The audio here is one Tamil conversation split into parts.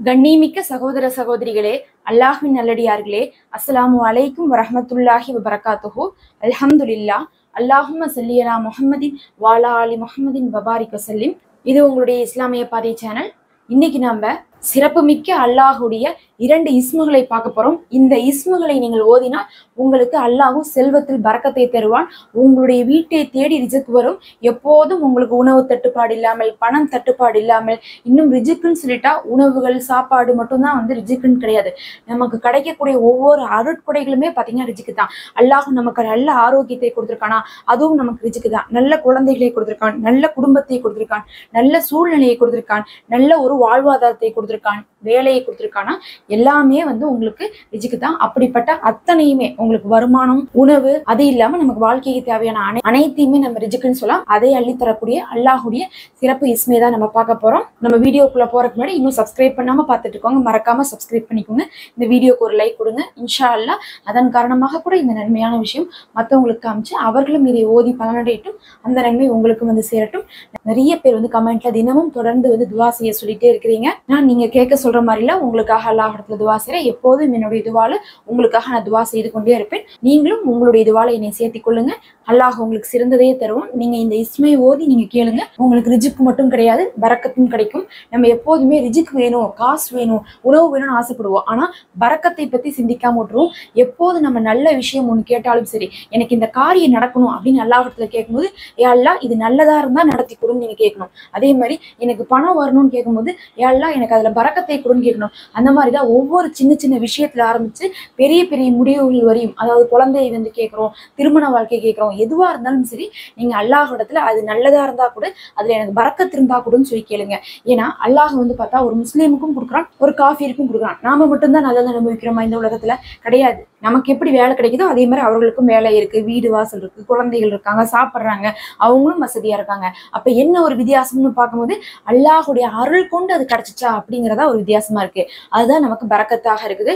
கண்ணியமிக்க சகோதர சகோதரிகளே, அல்லாஹ்வின் நல்லடியார்களே, அஸ்ஸலாமு அலைக்கும் வரஹ்மத்துல்லாஹி வபரகாத்துஹு. அல்ஹம்துலில்லாஹ். அல்லாஹும்ம ஸல்லி அலா முஹம்மதின் வஅலா ஆலி முஹம்மதின் வபாரிக் வஸல்லிம். இது உங்களுடைய இஸ்லாமிய பாதை சேனல். இன்னைக்கு நாம சிறப்புமிக்க அல்லாஹுடைய 2 இஸ்முகளை பார்க்க போறோம். இந்த இஸ்முகளை நீங்கள் ஓதினால் உங்களுக்கு அல்லாஹ் செல்வத்தில் பரக்கத்தை தருவான். உங்களுடைய வீட்டை தேடி ரிஜிக் வரும். எப்போதும் உங்களுக்கு உணவு தட்டுப்பாடு இல்லாமல், பணம் தட்டுப்பாடு இல்லாமல், இன்னும் ரிஜிக்குன்னு சொல்லிட்டா உணவுகள் சாப்பாடு மட்டும்தான் ரிஜிக்குன்னு கிடையாது. நமக்கு கிடைக்கக்கூடிய ஒவ்வொரு அருட்கொடைகளுமே பார்த்தீங்கன்னா ரிஜிக்கு தான். அல்லாஹ் நமக்கு நல்ல ஆரோக்கியத்தை கொடுத்துருக்கானா, அதுவும் நமக்கு ரிஜிக்கு தான். நல்ல குழந்தைகளை கொடுத்துருக்கான், நல்ல குடும்பத்தை கொடுத்துருக்கான், நல்ல சூழ்நிலையை கொடுத்துருக்கான், நல்ல ஒரு வாழ்வாதாரத்தை கொடுத்துருக்கான், வேலையை கொடுத்துருக்கானா, எல்லாமே உங்களுக்கு ரிஜிக்கு தான். அப்படிப்பட்ட அத்தனையுமே உங்களுக்கு வருமானம், உணவு, அது இல்லாம நமக்கு வாழ்க்கைக்கு தேவையான அனைத்தையுமே நம்ம ரிஜிக்குன்னு சொல்லலாம். அதை அள்ளி தரக்கூடிய அல்லாஹுடைய சிறப்பு இஸ்மே தான் நம்ம பார்க்க போறோம். நம்ம வீடியோக்குள்ள போறதுக்கு முன்னாடி இன்னும் சப்ஸ்கிரைப் பண்ணாம பார்த்துட்டு இருக்கோங்க, மறக்காம சப்ஸ்கிரைப் பண்ணிக்கோங்க. இந்த வீடியோக்கு ஒரு லைக் கொடுங்க. இன்ஷா அல்லாஹ் அதன் காரணமாக கூட இந்த நன்மையான விஷயம் மற்றவங்களுக்கு காமிச்சு அவர்களும் இதை ஓதி பலனடையட்டும், அந்த நன்மை உங்களுக்கு சேரட்டும். நிறைய பேர் கமெண்ட்ல தினமும் தொடர்ந்து துவா செய்ய சொல்லிட்டே இருக்கிறீங்க. நான் நீங்க கேட்க சொல்ற மாதிரில உங்களுக்காக அல்லாஹ் இடத்துல துவா செய்றேன். எப்போதும் என்னுடைய துவால உங்களுக்காக நான் துவா செய்து கொண்டே இருப்பேன். நீங்களும் உங்களுடைய துவால என்னை சேர்த்திக் கொள்ளுங்க. அல்லாஹ் உங்களுக்கு சிறந்ததையே தருவோம். நீங்க இந்த இஸ்மை ஓதி நீங்க கேளுங்க. உங்களுக்கு ரிஜிக்கு மட்டும் கிடையாது, பரக்கத்தும் கிடைக்கும். நம்ம எப்போதுமே ரிஜிக் வேணும், காசு வேணும், உணவு வேணும்னு ஆசைப்படுவோம். ஆனா பரக்கத்தை பத்தி சிந்திக்காம விட்டுருவோம். எப்போது நம்ம நல்ல விஷயம் ஒண்ணு கேட்டாலும் சரி, எனக்கு இந்த காரியம் நடக்கணும் அப்படின்னு அல்லாஹ் இடத்துல கேட்கும்போது, ஏ அல்லாஹ் இது நல்லதா இருந்தா நடத்தி கொடுன்னு நீங்க கேட்கணும். அதே மாதிரி எனக்கு பணம் வரணும்னு கேட்கும்போது, ஏ அல்லாஹ் எனக்கு அதுல பரக்கத்தை கொடுன்னு கேட்கணும். அந்த மாதிரிதான் ஒவ்வொரு சின்ன சின்ன விஷயத்துல ஆரம்பிச்சு பெரிய பெரிய முடிவுகள் வரையும், அதாவது குழந்தை கேட்கிறோம், திருமண வாழ்க்கை கேட்கிறோம், எதுவா இருந்தாலும் சரி, நீங்க அல்லாஹ் இடத்துல அது நல்லதா இருந்தா கூட அதுல எனக்கு பரக்கத்து இருந்தா கூடன்னு சொல்லி கேளுங்க. ஏன்னா அல்லாஹ் பார்த்தா ஒரு முஸ்லீமுக்கும் கொடுக்குறான், ஒரு காஃபிருக்கும் கொடுக்குறான். நாம மட்டும்தான் நல்லதை அனுபவிக்கிறோமா இந்த உலகத்துல? கிடையாது. நமக்கு எப்படி வேலை கிடைக்குதோ அதே மாதிரி அவர்களுக்கும் வேலை இருக்கு, வீடு வாசல் இருக்கு, குழந்தைகள் இருக்காங்க, சாப்பிட்றாங்க, அவங்களும் வசதியா இருக்காங்க. அப்ப என்ன ஒரு வித்தியாசம்னு பார்க்கும்போது, அல்லாஹுடைய அருள் கொண்டு அது கிடைச்சிச்சா அப்படிங்கிறதா ஒரு வித்தியாசமா இருக்கு. அதுதான் நமக்கு பரக்கத்தாக இருக்குது.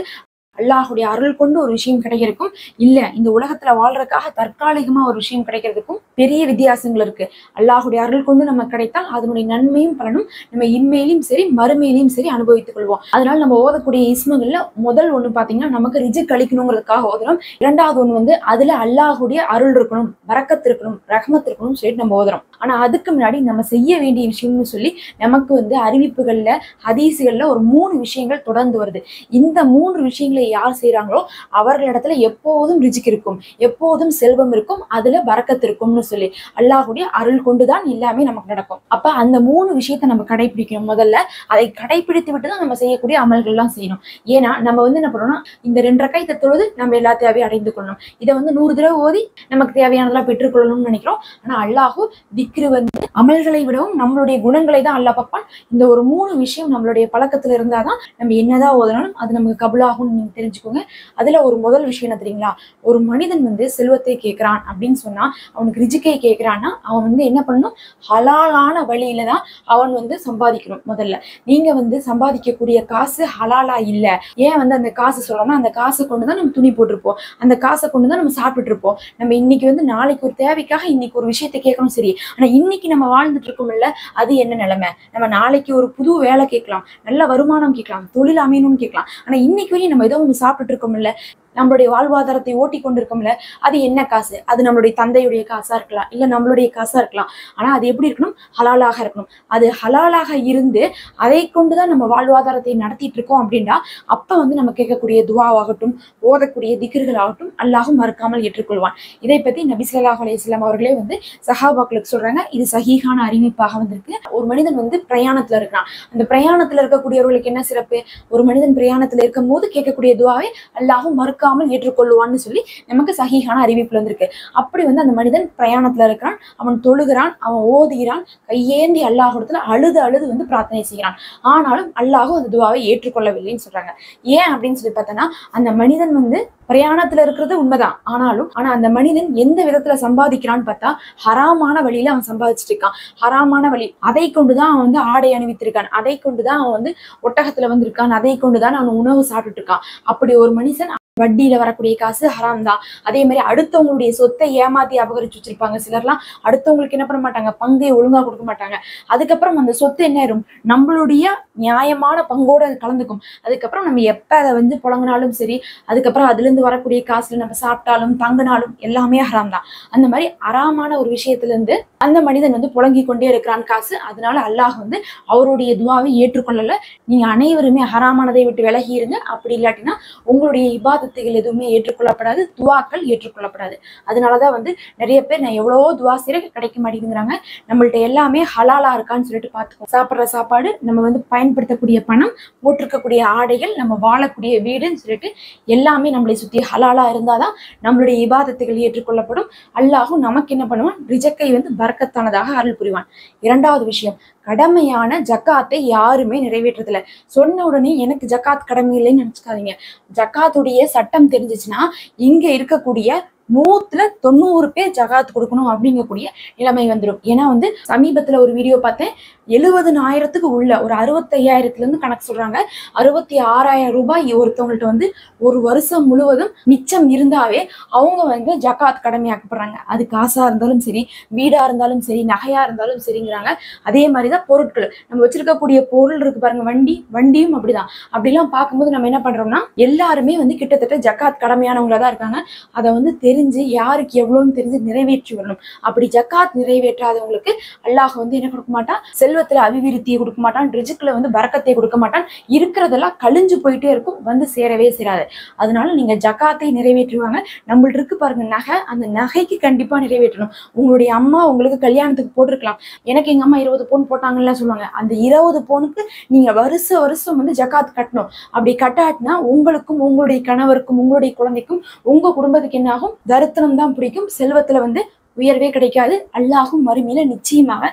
அல்லாஹுடைய அருள் கொண்டு ஒரு விஷயம் கிடைக்கிறதுக்கும், இல்ல இந்த உலகத்துல வாழ்றதுக்காக தற்காலிகமா ஒரு விஷயம் கிடைக்கிறதுக்கும் பெரிய வித்தியாசங்கள் இருக்கு. அல்லாஹுடைய அருள் கொண்டு நமக்கு கிடைத்தால் அதனுடைய நன்மையும் பலனும் நம்ம இன்மையிலும் சரி மறுமையிலும் சரி அனுபவித்துக் கொள்வோம். அதனால நம்ம ஓதக்கூடிய இஸ்முகள்ல முதல் ஒண்ணு பாத்தீங்கன்னா நமக்கு ரிஜிக் அளிக்கணுங்கிறதுக்காக ஓதுறோம். இரண்டாவது ஒண்ணு அதுல அல்லாஹுடைய அருள் இருக்கணும், பரக்கத்து இருக்கணும், ரஹ்மத் இருக்கணும்னு சொல்லிட்டு நம்ம ஓதுறோம். ஆனா அதுக்கு முன்னாடி நம்ம செய்ய வேண்டிய விஷயம்னு சொல்லி நமக்கு அறிவிப்புகள்ல, ஹதீசுகள்ல ஒரு 3 விஷயங்கள் தொடர்ந்து வருது. இந்த 3 விஷயங்களை யார் செய்யறாங்களோ அவர்களிடத்துல எப்போதும் ரிஜிக் இருக்கும், எப்போதும் செல்வம் இருக்கும், அதுல பரக்கத்து இருக்கும்னு சொல்லி அல்லாஹுடைய அருள் கொண்டுதான் எல்லாமே நமக்கு நடக்கும். அப்ப அந்த 3 விஷயத்தை நம்ம கடைபிடிக்கணும். முதல்ல அதை கடைபிடித்து விட்டுதான் நம்ம செய்யக்கூடிய அமல்கள் எல்லாம் செய்யணும். ஏன்னா நம்ம என்ன பண்ணணும்னா, இந்த 2 ரக்காத்தை தொழுது நம்ம எல்லா தேவையும் அடைந்து கொள்ளணும். இதை 100 தடவை ஓதி நமக்கு தேவையானதெல்லாம் பெற்றுக்கொள்ளணும்னு நினைக்கிறோம். ஆனா அல்லாஹு திக்ரு அமல்களை விடவும் நம்மளுடைய குணங்களை தான் அல்லாஹ் பார்ப்பான். இந்த ஒரு 3 விஷயம் நம்மளுடைய பழக்கத்துல இருந்தாதான் நம்ம என்னதான் ஓதனாலும் அது நமக்கு கபுலாகும் நீங்க தெரிஞ்சுக்கோங்க. அதுல ஒரு முதல் விஷயம் என்ன தெரியுங்களா? ஒரு மனிதன் செல்வத்தை கேட்கிறான் அப்படின்னு சொன்னா, அவனுக்கு ரிஜிக்கை கேட்கிறான்னா அவன் என்ன பண்ணணும்? ஹலாலான வழியில தான் அவன் சம்பாதிக்கணும். முதல்ல நீங்க சம்பாதிக்கக்கூடிய காசு ஹலாலா இல்ல. ஏன் அந்த காசு சொல்லணும்னா, அந்த காசை கொண்டுதான் நம்ம துணி போட்டிருப்போம், அந்த காசை கொண்டுதான் நம்ம சாப்பிட்டு இருப்போம். நம்ம இன்னைக்கு நாளைக்கு ஒரு தேவைக்காக இன்னைக்கு ஒரு விஷயத்தை கேட்கணும் சரி, ஆனா இன்னைக்கு நம்ம வாழ்ந்துட்டு இருக்கோம்ல, அது என்ன நிலைமை? நம்ம நாளைக்கு ஒரு புது வேலை கேட்கலாம், நல்ல வருமானம் கேட்கலாம், தொழில் அமையணும்னு கேட்கலாம். ஆனா இன்னைக்கு வரையும் நம்ம ஏதோ ஒண்ணு சாப்பிட்டுட்டு இருக்கோம்ல, நம்மளுடைய வாழ்வாதாரத்தை ஓட்டி கொண்டு இருக்கோம்ல, அது என்ன காசு? அது நம்மளுடைய தந்தையுடைய காசா இருக்கலாம், இல்ல நம்மளுடைய காசா இருக்கலாம். ஆனா அது எப்படி இருக்கணும்? ஹலாலாக இருக்கணும். அது ஹலாலாக இருந்து அதை கொண்டுதான் நம்ம வாழ்வாதாரத்தை நடத்திட்டு இருக்கோம் அப்படின்னா, அப்ப நம்ம கேட்கக்கூடிய துவாவாகட்டும், ஓதக்கூடிய திக்ர்கள் ஆகட்டும், அல்லாஹும் மறுக்காமல் ஏற்றுக்கொள்வான். இதை பத்தி நபி ஸல்லல்லாஹு அலைஹி வஸல்லம் அவர்களே சஹாபாக்களுக்கு சொல்றாங்க. இது சஹீஹான அறிவிப்பாக வந்திருக்கு. ஒரு மனிதன் பிரயாணத்துல இருக்கிறான். அந்த பிரயாணத்துல இருக்கக்கூடியவர்களுக்கு என்ன சிறப்பு? ஒரு மனிதன் பிரயாணத்துல இருக்கும் போது கேட்கக்கூடிய துவாவை அல்லாஹும் மறுக்காமல் ஏற்றுக்கொள்வான்னு சொல்லி நமக்கு சஹீஹான அறிவிப்புல வந்திருக்கு. அப்படி அந்த மனிதன் பிரயாணத்துல இருக்கிறான், அவன் தொழுகிறான், அவன் ஓதுகிறான், கையேந்தி அல்லாஹ்விடத்துல அழுது அழுது பிரார்த்தனை செய்கிறான். ஆனாலும் அல்லாஹ் அந்த துவாவை ஏற்றுக்கொள்ளவில்லைன்னு சொல்றாங்க. ஏன் அப்படின்னு சொல்லி பார்த்தோன்னா, அந்த மனிதன் பிரயாணத்துல இருக்கிறது உண்மைதான். ஆனா அந்த மனிதன் எந்த விதத்துல சம்பாதிக்கிறான்னு பார்த்தா, ஹராமான வழியில அவன் சம்பாதிச்சுட்டு இருக்கான். ஹராமான வழி, அதை கொண்டுதான் அவன் ஆடை அணிவித்திருக்கான், அதை கொண்டுதான் அவன் ஒட்டகத்துல இருக்கான், அதை கொண்டுதான் அவன் உணவு சாப்பிட்டுட்டு இருக்கான். அப்படி ஒரு மனுஷன் வட்டியில வரக்கூடிய காசு ஹராம் தான். அதே மாதிரி அடுத்தவங்களுடைய சொத்தை ஏமாத்தி அபகரிச்சு வச்சிருப்பாங்க. சிலர்லாம் அடுத்தவங்களுக்கு என்ன பண்ண மாட்டாங்க, பங்கை ஒழுங்கா கொடுக்க மாட்டாங்க. அதுக்கப்புறம் அந்த சொத்து என்ன ஆயிரும், நம்மளுடைய நியாயமான பங்கோட அது கலந்துக்கும். அதுக்கப்புறம் நம்ம எப்ப அதை வந்து புழங்கினாலும் சரி, அதுக்கப்புறம் அதுல இருந்து வரக்கூடிய காசுல நம்ம சாப்பிட்டாலும் தங்கினாலும் எல்லாமே ஹராம் தான். அந்த மாதிரி ஹராமான ஒரு விஷயத்துல இருந்து அந்த மனிதன் வந்து புழங்கி கொண்டே இருக்கிறான் காசு. அதனால அல்லாஹ் வந்து அவருடைய துவாவை ஏற்றுக்கொள்ளல. நீங்க அனைவருமே ஹராமானதை விட்டு விலகி இருங்க. அப்படி இல்லாட்டினா உங்களுடைய இபாதத்துகள் எதுவுமே ஏற்றுக்கொள்ளப்படாது, துவாக்கள் ஏற்றுக்கொள்ளப்படாது. அதனாலதான் வந்து நிறைய பேர் நான் எவ்வளவோ துவா செய்ய கிடைக்க மாட்டேங்கிறாங்க. நம்மள்ட்ட எல்லாமே ஹலாலா இருக்கான்னு சொல்லிட்டு பார்த்துக்கோ. சாப்பிட்ற சாப்பாடு, நம்ம வந்து பயன்படுத்தக்கூடிய பணம், போட்டிருக்கக்கூடிய ஆடைகள், நம்ம வாழக்கூடிய வீடுன்னு சொல்லிட்டு எல்லாமே நம்மளை சுத்தி ஹலாலா இருந்தாதான் நம்மளுடைய இபாதத்துகள் ஏற்றுக்கொள்ளப்படும். அல்லாஹும் நமக்கு என்ன பண்ணுவான், ரிஜக்கை வந்து பரக்கத்தானதாக அருள் புரிவான். இரண்டாவது விஷயம், கடமையான ஜக்காத்தை யாருமே நிறைவேற்றதில்ல. சொன்ன உடனே எனக்கு ஜக்காத் கடமை இல்லைன்னு நினைச்சுக்காதீங்க. ஜக்காத்துடைய சட்டம் தெரிஞ்சிச்சுன்னா இங்க இருக்கக்கூடிய 100ல 90 பேர் ஜகாத் கொடுக்கணும் அப்படிங்கக்கூடிய நிலைமை வந்துடும். ஏன்னா வந்து சமீபத்துல ஒரு வீடியோ பார்த்தேன், 70,000க்கு உள்ள ஒரு 65,000ல இருந்து கணக்கு சொல்றாங்க, 66,000 ரூபாய் ஒருத்தவங்கள்ட்ட வந்து ஒரு வருஷம் முழுவதும் மிச்சம் இருந்தாவே அவங்க வந்து ஜகாத் கடமையாக்கப்படுறாங்க. அது காசா இருந்தாலும் சரி, வீடா இருந்தாலும் சரி, நகையா இருந்தாலும் சரிங்கிறாங்க. அதே மாதிரிதான் பொருட்கள், நம்ம வச்சிருக்கக்கூடிய பொருள் இருக்கு பாருங்க, வண்டியும் அப்படிதான். அப்படிலாம் பார்க்கும்போது நம்ம என்ன பண்றோம்னா, எல்லாருமே வந்து கிட்டத்தட்ட ஜகாத் கடமையானவங்களா தான் இருக்காங்க. அதை வந்து தெரிஞ்சு யாருக்கு எவ்வளவுன்னு தெரிஞ்சு நிறைவேற்றி வரணும். அப்படி ஜக்காத் நிறைவேற்றாதவங்களுக்கு அல்லாஹ் வந்து என்ன கொடுக்க மாட்டான், செல்வத்துல அபிவிருத்தியை கொடுக்க மாட்டான், ரிஜிக்ல வந்து பரக்கத்தை கொடுக்க மாட்டான். இருக்கிறதெல்லாம் கழிஞ்சு போயிட்டே இருக்கும், வந்து சேரவே சேராது. அதனால நீங்க ஜக்காத்தை நிறைவேற்றுவாங்க. நம்மள்ட்ட இருக்கு பாருங்க நகை, அந்த நகைக்கு கண்டிப்பா நிறைவேற்றணும். உங்களுடைய அம்மா உங்களுக்கு கல்யாணத்துக்கு போட்டிருக்கலாம், எனக்கு எங்க அம்மா 20 பவுன் போட்டாங்கன்னு சொல்லுவாங்க. அந்த 20 பவுனுக்கு நீங்க வருஷம் வந்து ஜக்காத் கட்டணும். அப்படி கட்டாட்டினா உங்களுக்கும் உங்களுடைய கணவருக்கும் உங்களுடைய குழந்தைக்கும் உங்க குடும்பத்துக்கு என்ன ஆகும், தரித்திரம் தான் பிடிக்கும், செல்வத்துல வந்து உயர்வே கிடைக்காது. அல்லாஹும் மறுமையில நிச்சயமாக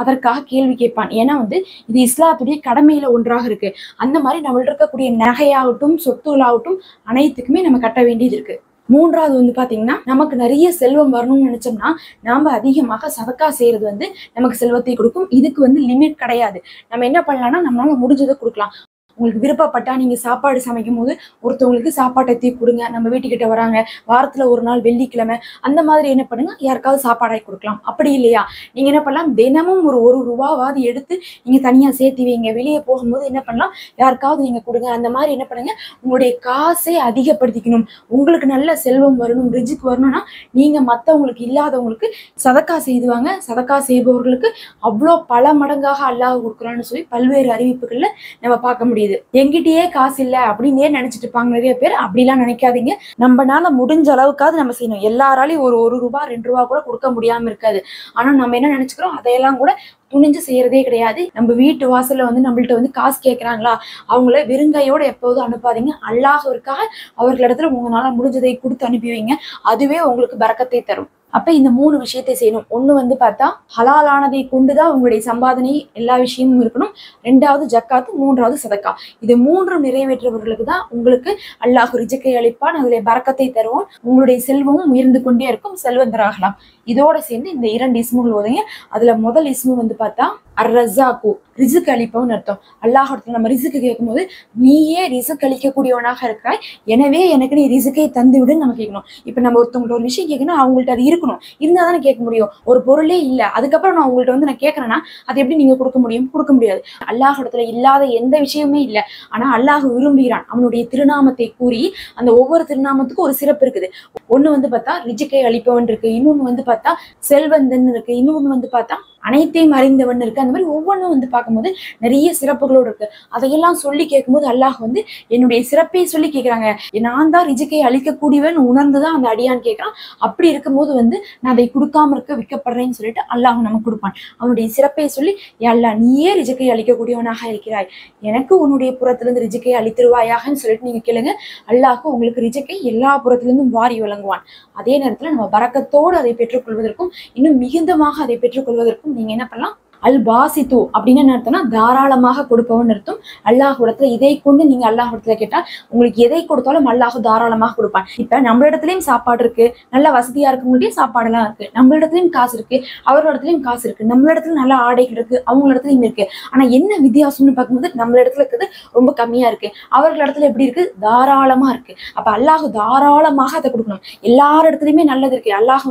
அதற்காக கேள்வி கேட்பான். ஏன்னா வந்து இது இஸ்லாத்துடைய கடமையில ஒன்றாக இருக்கு. அந்த மாதிரி நம்மள்ட்ட இருக்கக்கூடிய நகையாகட்டும் சொத்துகளாகட்டும் அனைத்துக்குமே நம்ம கட்ட வேண்டியது இருக்கு. மூன்றாவது வந்து பாத்தீங்கன்னா, நமக்கு நிறைய செல்வம் வரணும்னு நினைச்சோம்னா நாம அதிகமாக சதக்கா செய்யறது வந்து நமக்கு செல்வத்தை கொடுக்கும். இதுக்கு வந்து லிமிட் கிடையாது. நம்ம என்ன பண்ணலாம்னா நம்மளால முடிஞ்சதை கொடுக்கலாம். உங்களுக்கு விருப்பப்பட்டா நீங்க சாப்பாடு சமைக்கும் போது ஒருத்தவங்களுக்கு சாப்பாட்டை தீ கொடுங்க. நம்ம வீட்டுக்கிட்ட வராங்க, வாரத்துல ஒரு நாள் வெள்ளிக்கிழமை அந்த மாதிரி என்ன பண்ணுங்க, யாருக்காவது சாப்பாடாய் கொடுக்கலாம். அப்படி இல்லையா, நீங்க என்ன பண்ணலாம், தினமும் ஒரு ரூபாவாவது எடுத்து நீங்க தனியா சேர்த்து வைங்க. வெளியே போகும்போது என்ன பண்ணலாம், யாருக்காவது நீங்க கொடுங்க. அந்த மாதிரி என்ன பண்ணுங்க, உங்களுடைய காசை அதிகப்படுத்திக்கணும். உங்களுக்கு நல்ல செல்வம் வரணும், ரிஜிக் வரணும்னா நீங்க மற்றவங்களுக்கு இல்லாதவங்களுக்கு சதக்கா செய்துவாங்க. சதக்கா செய்பவர்களுக்கு அவ்வளோ பல மடங்காக அல்லாஹ் கொடுக்குறான்னு சொல்லி பல்வேறு அறிவிப்புகள்ல நம்ம பார்க்க முடியுது. என்கிட்டயே காசு இல்ல அப்படின்னு நினைச்சிட்டு இருப்பாங்க நிறைய பேர். அப்படிலாம் நினைக்காதீங்க. நம்மனால முடிஞ்ச அளவுக்காவது நம்ம செய்யணும். எல்லாராலையும் ஒரு ரூபாய் 2 ரூபாய் கூட கொடுக்க முடியாம இருக்காது. ஆனா நம்ம என்ன நினைச்சுக்கிறோம், அதையெல்லாம் கூட துணிஞ்சு செய்யறதே கிடையாது. நம்ம வீட்டு வாசல்ல வந்து நம்மள்ட்ட வந்து காசு கேட்கறாங்களா, அவங்கள வெறுங்கையோட எப்போதும் அனுப்பாதீங்க. அல்லாஹ்விற்காக அவர்களிடத்துல உங்களால முடிஞ்சதை கொடுத்து அனுப்பி வைங்க. அதுவே உங்களுக்கு பரக்கத்தை தரும். அப்ப இந்த 3 விஷயத்தை செய்யணும். ஒண்ணு வந்து பார்த்தா ஹலாலானதை கொண்டுதான் உங்களுடைய சம்பாதனை எல்லா விஷயமும் இருக்கணும். 2வது ஜக்காத்து, 3வது சதக்கா. இது 3ம் நிறைவேற்றவர்களுக்கு தான் உங்களுக்கு அல்லாஹ் ரிஜக்கை அளிப்பான், அதுல பரக்கத்தை தருவான், உங்களுடைய செல்வமும் உயர்ந்து கொண்டே இருக்கும், செல்வந்தராகலாம். இதோட சேர்ந்து இந்த 2 இஸ்முகள் ஓதுங்க. அதுல முதல் இஸ்மு வந்து பார்த்தா அர்-ரஸாக்கு, ரிசுக் அளிப்பவன் அர்த்தம். அல்லாஹ்விடத்துல நம்ம ரிசுக்கு கேட்கும்போது, நீயே ரிசுக் அளிக்கக்கூடியவனாக இருக்கிறாய், எனவே எனக்கு நீ ரிசுக்கை தந்து விடுன்னு நம்ம கேட்கணும். இப்ப நம்ம ஒருத்தவங்கள்ட்ட ஒரு விஷயம் கேட்கணும், அவங்கள்ட்ட அது இருக்கணும், இருந்தா தானே கேட்க முடியும். ஒரு பொருளே இல்ல, அதுக்கப்புறம் நான் உங்கள்ட்ட வந்து நான் கேட்கறேன்னா அது எப்படி நீங்க கொடுக்க முடியும்? கொடுக்க முடியாது. அல்லாஹ்விடத்துல இல்லாத எந்த விஷயமே இல்லை. ஆனா அல்லாஹ் விரும்புகிறான். அவனுடைய திருநாமத்தை கூறி, அந்த ஒவ்வொரு திருநாமத்துக்கும் ஒரு சிறப்பு இருக்குது. ஒண்ணு வந்து பார்த்தா ரிஜிக்கை அளிப்பவன் இருக்கு, இன்னொன்னு வந்து பார்த்தா செல்வந்தன் இருக்கு, இன்னொன்னு வந்து பார்த்தா அனைத்தையும் அறிந்தவன் இருக்கு. அந்த மாதிரி ஒவ்வொன்றும் வந்து பார்க்கும்போது நிறைய சிறப்புகளோடு இருக்கு. அதையெல்லாம் சொல்லி கேட்கும்போது அல்லாஹ் வந்து என்னுடைய சிறப்பை சொல்லி கேட்கிறாங்க. நான் தான் ரிஜிக்கை அளிக்கக்கூடியவன் உணர்ந்துதான் அந்த அடியான் கேட்கிறான். அப்படி இருக்கும்போது வந்து நான் அதை கொடுக்காம இருக்க விற்கப்படுறேன்னு சொல்லிட்டு அல்லாஹ் நமக்கு கொடுப்பான். அவனுடைய சிறப்பை சொல்லி, அல்லாஹ் நீயே ரிஜிக்கை அளிக்கக்கூடியவனாக இருக்கிறாய், எனக்கு உன்னுடைய புறத்திலிருந்து ரிஜிக்கை அளித்திருவாயாகன்னு சொல்லிட்டு நீங்க கேளுங்க. அல்லாஹ் உங்களுக்கு ரிஜிக்கை எல்லா புறத்திலிருந்தும் வாரி வழங்குவான். அதே நேரத்துல நம்ம பரக்கத்தோடு அதை பெற்றுக்கொள்வதற்கும் இன்னும் மிகுந்தமாக அதை பெற்றுக்கொள்வதற்கும் நீங்க என்ன பண்ணலாம், அல் பாசித்து அப்படின்னு என்ன அர்த்தம்னா தாராளமாக கொடுப்பவன் அர்த்தம். அல்லாஹ்விடத்துல இதை கொண்டு நீங்க அல்லாஹ்விடத்துல கேட்டா உங்களுக்கு எதை கொடுத்தாலும் அல்லாஹ் தாராளமாக கொடுப்பான். இப்ப நம்ம இடத்துலயும் சாப்பாடு இருக்கு, நல்ல வசதியா இருக்கவங்கள்ட்டயும் சாப்பாடுலாம் இருக்கு, நம்ம இடத்துலயும் காசு இருக்கு, அவர்களிடத்துலயும் காசு இருக்கு, நம்ம இடத்துல நல்ல ஆடைகள் இருக்கு, அவங்க இடத்துலயும் இருக்கு. ஆனா என்ன வித்தியாசம்னு பார்க்கும்போது நம்ம இடத்துல இருக்கிறது ரொம்ப கம்மியா இருக்கு, அவர்கள் இடத்துல எப்படி இருக்கு, தாராளமா இருக்கு. அப்ப அல்லாஹ் தாராளமாக அதை கொடுக்கணும். எல்லார் இடத்துலயுமே நல்லது இருக்கு. அல்லாஹ்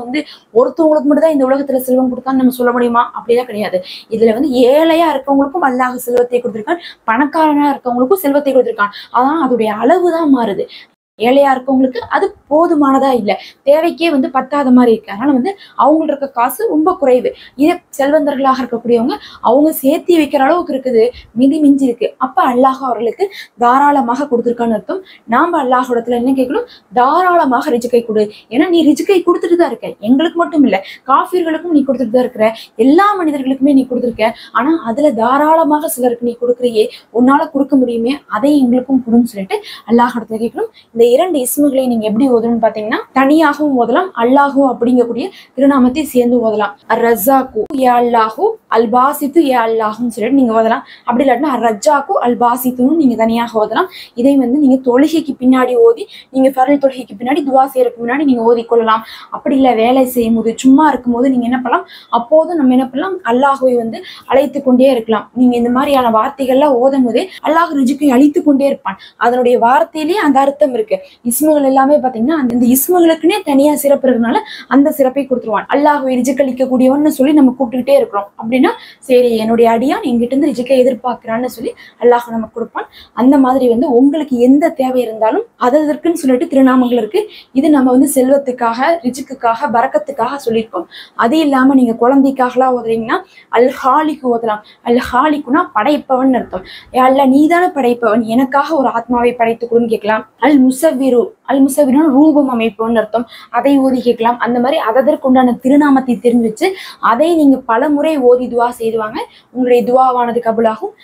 ஒருத்தவங்களுக்கு மட்டும் தான் இந்த உலகத்துல செல்வம் கொடுத்தான்னு நம்ம சொல்ல முடியுமா? அப்படிதான் கிடையாது. இதுல ஏழையா இருக்கவங்களுக்கும் அல்லாஹ் செல்வத்தை கொடுத்திருக்கான், பணக்காரனா இருக்கவங்களுக்கும் செல்வத்தை கொடுத்திருக்கான். அதான் அதோடைய அளவுதான் மாறுது. ஏழையா இருக்கவங்களுக்கு அது போதுமானதா இல்லை, தேவைக்கே பத்தாத மாதிரி இருக்கு. அதனால அவங்கள்ட்ட இருக்க காசு ரொம்ப குறைவு. இதே செல்வந்தர்களாக இருக்கக்கூடியவங்க அவங்க சேர்த்தி வைக்கிற அளவுக்கு இருக்குது, மிஞ்சி இருக்கு. அப்ப அல்லாஹ் அவர்களுக்கு தாராளமாக கொடுத்துருக்கான்னு அர்த்தம். நாம அல்லாஹ்விடத்துல என்ன கேட்கணும், தாராளமாக ரிஜ்கை கொடு. ஏன்னா நீ ரிஜ்கை கொடுத்துட்டு தான் இருக்க, எங்களுக்கு மட்டும் இல்லை காஃபிர்களுக்கும் நீ கொடுத்துட்டு தான் இருக்கிற, எல்லா மனிதர்களுக்குமே நீ கொடுத்துருக்க. ஆனா அதுல தாராளமாக சிலருக்கு நீ கொடுக்குறியே, உன்னால கொடுக்க முடியுமே, அதை எங்களுக்கும் கொடுன்னு சொல்லிட்டு அல்லாஹ்விடத்துல கேட்கணும். இந்த இரண்டு இஸ்முகளை நீங்க எப்படி ஓதணும்னு பாத்தீங்கன்னா தனியாகவும் ஓதலாம், அல்லாஹு அப்படிங்கக்கூடிய திருநாமத்தை சேர்ந்து ஓதலாம். அர் ரஸாக்கு யா அல்லாஹு அல் பாசித்து யா அல்லாஹுன்னு சொல்லிட்டு நீங்க ஓதலாம். அப்படி இல்லாட்டினா அர் ரஜ்ஜாக்கு அல் பாசித்துன்னு நீங்க தனியாக ஓதலாம். இதை நீங்க தொழுகைக்கு பின்னாடி ஓதி, நீங்க ஃபர்ல் தொழுகைக்கு பின்னாடி துவா செய்யறதுக்கு முன்னாடி நீங்க ஓதிக்கொள்ளலாம். அப்படி இல்லை வேலை செய்யும் போது சும்மா இருக்கும்போது நீங்க என்ன பண்ணலாம், அப்போது நம்ம என்ன பண்ணலாம், அல்லாஹுவை அழைத்து கொண்டே இருக்கலாம். நீங்க இந்த மாதிரியான வார்த்தைகள்லாம் ஓதும் போதே அல்லாஹ் ரிஜ்கை அழித்து கொண்டே இருப்பான். அதனுடைய வார்த்தையிலேயே அந்த அர்த்தம் இருக்கு. இஸ்முகள் எல்லாமே பாத்தீங்கன்னா அந்த இஸ்முகளுக்குன்னே தனியா சிறப்பு இருக்கிறதுனால அந்த சிறப்பை கொடுத்துருவான். அல்லாஹ்வை ரிஜ்க் அளிக்கக்கூடியவன்னு சொல்லி நம்ம கூப்பிட்டுக்கிட்டே இருக்கிறோம் அப்படின்னா, சரி என்னுடைய அடியான் எங்கிட்ட இருந்து ரிஜ்கை எதிர்பார்க்கிறான்னு சொல்லி அல்லாஹ் நமக்கு கொடுப்பான். அந்த மாதிரி உங்களுக்கு எந்த தேவை இருந்தாலும் அதற்குன்னு சொல்லிட்டு திருநாமங்கள் இருக்கு. இது நம்ம செல்வத்துக்காக, ரிஜ்க்குக்காக, பரக்கத்துக்காக சொல்லியிருக்கோம். அது இல்லாம நீங்க குழந்தைக்காகலாம் ஓதுறீங்கன்னா அல் ஹாலிக்கு ஓதலாம். அல் ஹாலிக்குனா படைப்பவன் அர்த்தம். அல்ல நீதான படைப்பவன், எனக்காக ஒரு ஆத்மாவை படைத்துக்கொடுன்னு கேட்கலாம். அல் முசவ்விரு, அல் முசவ்விரு ரூபம் அமைப்பவன் அர்த்தம், அதை ஓதி கேட்கலாம். அந்த மாதிரி அதற்குண்டான திருநாமத்தை தெரிஞ்சு வச்சு அதை நீங்க பல முறை ஓதி துவா செய்துவாங்க. உங்களுடைய துவாவானது கபுலாகும்.